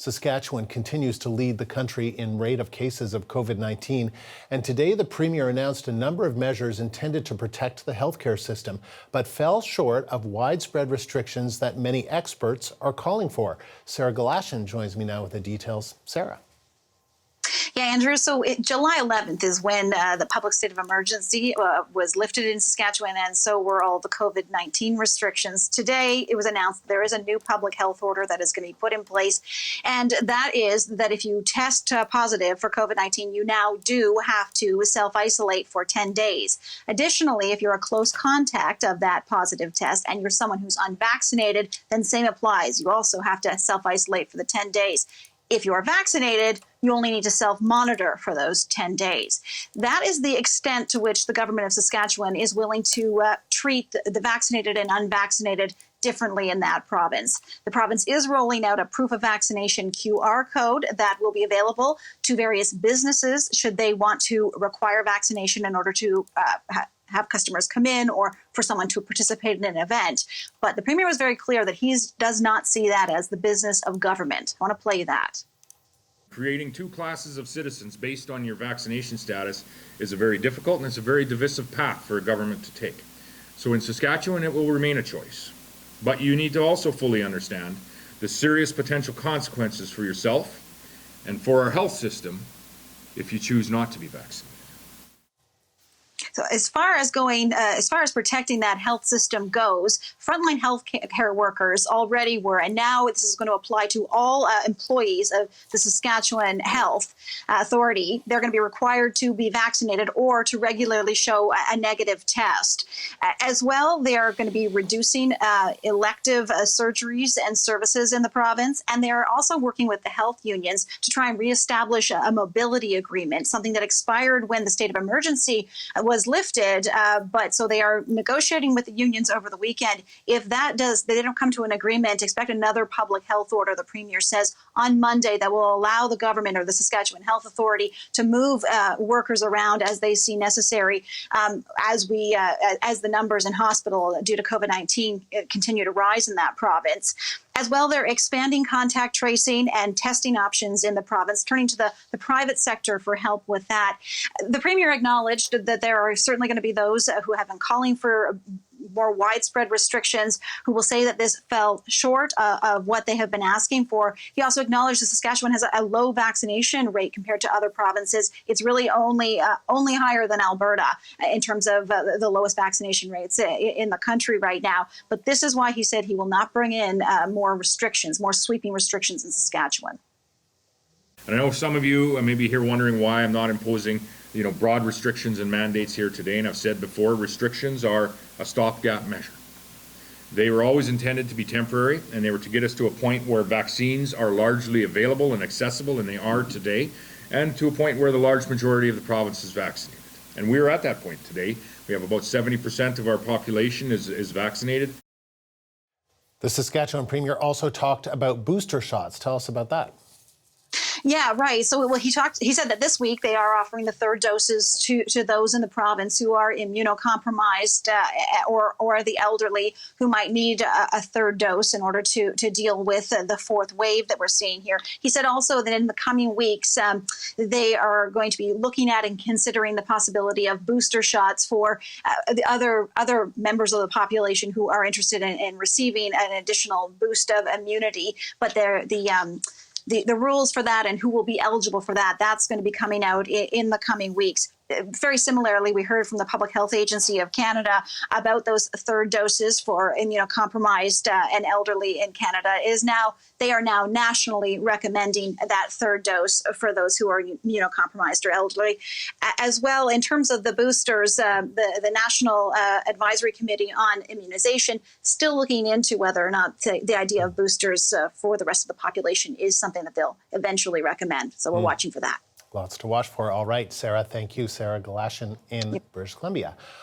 Saskatchewan continues to lead the country in rate of cases of COVID-19, and today the Premier announced a number of measures intended to protect the healthcare system, but fell short of widespread restrictions that many experts are calling for. Sarah Galashan joins me now with the details. Sarah. Yeah, Andrew, so July 11th is when the public state of emergency was lifted in Saskatchewan, and so were all the COVID-19 restrictions. Today, it was announced there is a new public health order that is going to be put in place, and that is that if you test positive for COVID-19, you now do have to self-isolate for 10 days. Additionally, if you're a close contact of that positive test and you're someone who's unvaccinated, then same applies. You also have to self-isolate for the 10 days. If you're vaccinated, you only need to self-monitor for those 10 days. That is the extent to which the government of Saskatchewan is willing to treat the vaccinated and unvaccinated differently in that province. The province is rolling out a proof of vaccination QR code that will be available to various businesses should they want to require vaccination in order to have customers come in or for someone to participate in an event. But the Premier was very clear that he does not see that as the business of government. I want to play that. Creating two classes of citizens based on your vaccination status is a very difficult and it's a very divisive path for a government to take. So in Saskatchewan, it will remain a choice. But you need to also fully understand the serious potential consequences for yourself and for our health system if you choose not to be vaccinated. So as far as protecting that health system goes, frontline health care workers already were, and now this is going to apply to all employees of the Saskatchewan Health Authority. They're going to be required to be vaccinated or to regularly show a negative test. As well, they are going to be reducing elective surgeries and services in the province, and they are also working with the health unions to try and reestablish a mobility agreement, something that expired when the state of emergency was lifted, but so they are negotiating with the unions over the weekend. If they don't come to an agreement, expect another public health order, the Premier says, on Monday that will allow the government or the Saskatchewan Health Authority to move workers around as they see necessary as the numbers in hospital due to COVID-19 continue to rise in that province. As well, they're expanding contact tracing and testing options in the province, turning to the private sector for help with that. The Premier acknowledged that there are certainly going to be those who have been calling for more widespread restrictions, who will say that this fell short of what they have been asking for. He also acknowledged that Saskatchewan has a low vaccination rate compared to other provinces. It's really only higher than Alberta in terms of the lowest vaccination rates in the country right now. But this is why he said he will not bring in more restrictions, more sweeping restrictions in Saskatchewan. And I know some of you may be here wondering why I'm not imposing broad restrictions and mandates here today. And I've said before, restrictions are a stopgap measure. They were always intended to be temporary, and they were to get us to a point where vaccines are largely available and accessible, and they are today, and to a point where the large majority of the province is vaccinated. And we are at that point today. We have about 70% of our population is vaccinated. The Saskatchewan Premier also talked about booster shots. Tell us about that. Yeah, right. So he said that this week they are offering the third doses to those in the province who are immunocompromised or the elderly who might need a third dose in order to deal with the fourth wave that we're seeing here. He said also that in the coming weeks, they are going to be looking at and considering the possibility of booster shots for the other members of the population who are interested in receiving an additional boost of immunity. But the rules for that and who will be eligible for that's going to be coming out in the coming weeks. Very similarly, we heard from the Public Health Agency of Canada about those third doses for immunocompromised and elderly in Canada. They are now nationally recommending that third dose for those who are immunocompromised or elderly. As well, in terms of the boosters, the National Advisory Committee on Immunization still looking into whether or not the idea of boosters for the rest of the population is something that they'll eventually recommend. So we're watching for that. Lots to watch for. All right, Sarah, thank you. Sarah Galashan in British Columbia.